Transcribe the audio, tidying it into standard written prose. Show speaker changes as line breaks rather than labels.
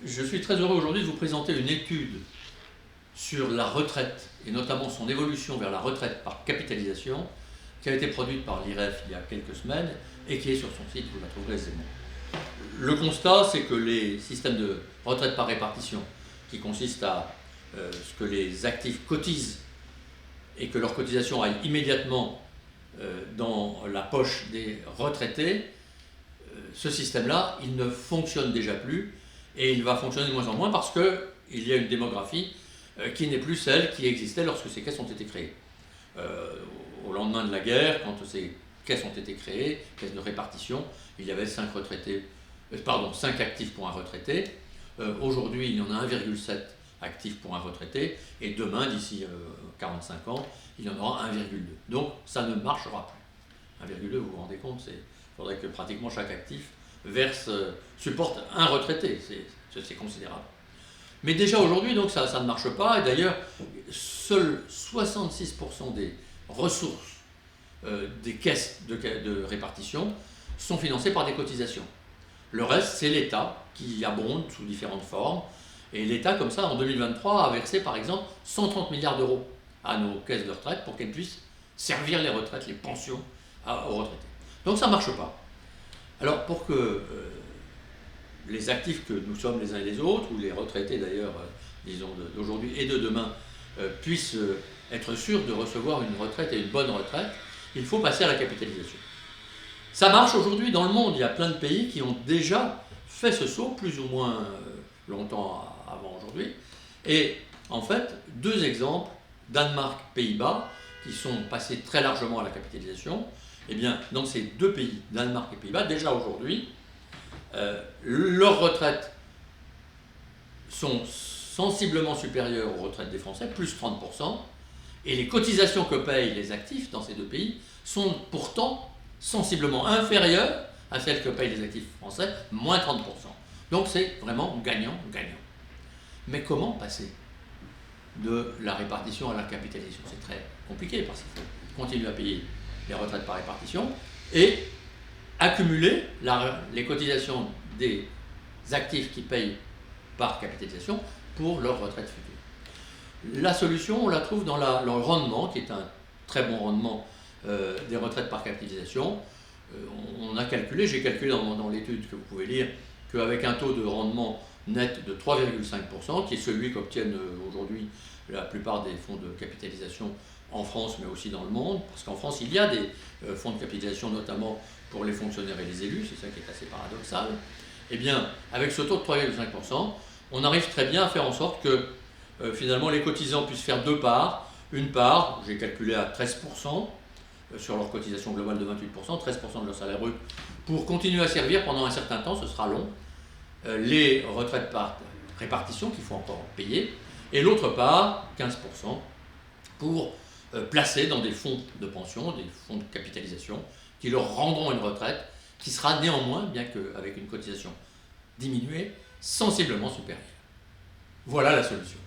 Je suis très heureux aujourd'hui de vous présenter une étude sur la retraite et notamment son évolution vers la retraite par capitalisation qui a été produite par l'IREF il y a quelques semaines et qui est sur son site, vous la trouverez aisément. Le constat, c'est que les systèmes de retraite par répartition, qui consistent à ce que les actifs cotisent et que leur cotisation aille immédiatement dans la poche des retraités, ce système-là, il ne fonctionne déjà plus et il va fonctionner de moins en moins parce qu'il y a une démographie qui n'est plus celle qui existait lorsque ces caisses ont été créées. Au lendemain de la guerre, quand ces caisses ont été créées, caisses de répartition, il y avait 5 actifs pour un retraité. Aujourd'hui, il y en a 1,7 actifs pour un retraité, et demain, d'ici 45 ans, il y en aura 1,2. Donc ça ne marchera plus. 1,2, vous vous rendez compte, il faudrait que pratiquement chaque actif supporte un retraité, c'est considérable. Mais déjà aujourd'hui, donc ça ne marche pas, et d'ailleurs, seuls 66% des ressources des caisses de répartition sont financées par des cotisations. Le reste, c'est l'État qui abonde sous différentes formes. Et l'État, comme ça, en 2023, a versé par exemple 130 milliards d'euros à nos caisses de retraite pour qu'elles puissent servir les retraites, les pensions aux retraités. Donc ça ne marche pas. Alors pour que les actifs que nous sommes les uns et les autres, ou les retraités d'ailleurs, disons d'aujourd'hui et de demain, puissent être sûrs de recevoir une retraite et une bonne retraite, il faut passer à la capitalisation. Ça marche aujourd'hui dans le monde, il y a plein de pays qui ont déjà fait ce saut, plus ou moins longtemps avant aujourd'hui. Et en fait, 2 exemples, Danemark, Pays-Bas, qui sont passés très largement à la capitalisation. Eh bien, dans ces 2 pays, Danemark et Pays-Bas, déjà aujourd'hui, leurs retraites sont sensiblement supérieures aux retraites des Français, plus 30%, et les cotisations que payent les actifs dans ces 2 pays sont pourtant sensiblement inférieures à celles que payent les actifs français, moins 30%. Donc c'est vraiment gagnant-gagnant. Mais comment passer de la répartition à la capitalisation? C'est très compliqué parce qu'il faut continuer à payer les retraites par répartition et accumuler les cotisations des actifs qui payent par capitalisation pour leur retraite future. La solution, on la trouve dans le rendement, qui est un très bon rendement des retraites par capitalisation. On a calculé, j'ai calculé dans l'étude que vous pouvez lire, qu'avec un taux de rendement net de 3,5%, qui est celui qu'obtiennent aujourd'hui la plupart des fonds de capitalisation en France, mais aussi dans le monde, parce qu'en France, il y a des fonds de capitalisation, notamment pour les fonctionnaires et les élus, c'est ça qui est assez paradoxal. Eh bien, avec ce taux de 3,5%, on arrive très bien à faire en sorte que finalement les cotisants puissent faire 2 parts. Une part, j'ai calculé à 13%, sur leur cotisation globale de 28%, 13% de leur salaire brut, pour continuer à servir pendant un certain temps, ce sera long, les retraites par répartition qu'il faut encore payer, et l'autre part, 15%, pour placer dans des fonds de pension, des fonds de capitalisation, qui leur rendront une retraite qui sera néanmoins, bien qu'avec une cotisation diminuée, sensiblement supérieure. Voilà la solution.